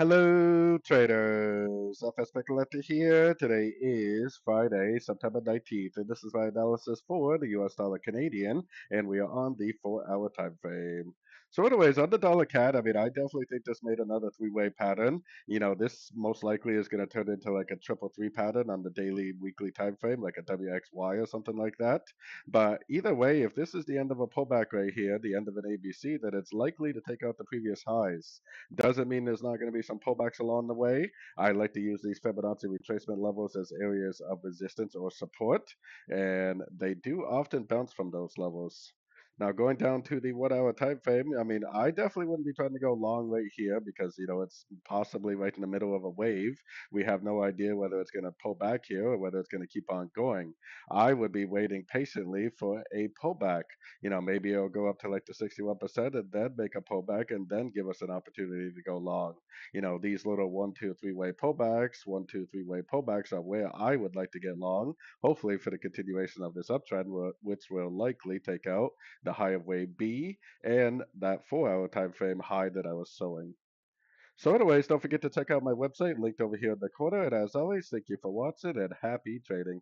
Hello, traders. FX Pip Collector here. Today is Friday, September 19th, and this is my analysis for the US dollar Canadian, and we are on the 4-hour time frame. So, anyways, on the dollar CAD, I mean, I definitely think this made another three-way pattern. This most likely is going to turn into like a triple three pattern on the daily, weekly time frame, like a WXY or something like that. But either way, if this is the end of a pullback right here, the end of an ABC, then it's likely to take out the previous highs. Doesn't mean there's not going to be some pullbacks along the way. I like to use these Fibonacci retracement levels as areas of resistance or support, and they do often bounce from those levels. Now, going down to the 1 hour time frame, I mean, I definitely wouldn't be trying to go long right here because, it's possibly right in the middle of a wave. We have no idea whether it's going to pull back here or whether it's going to keep on going. I would be waiting patiently for a pullback. Maybe it'll go up to like the 61% and then make a pullback and then give us an opportunity to go long. These little one, two, three-way pullbacks, one, two, three-way pullbacks are where I would like to get long, hopefully for the continuation of this uptrend, which will likely take out the high of wave B and that 4 hour time frame high that I was showing. So anyways, don't forget to check out my website linked over here in the corner. And as always, thank you for watching and happy trading.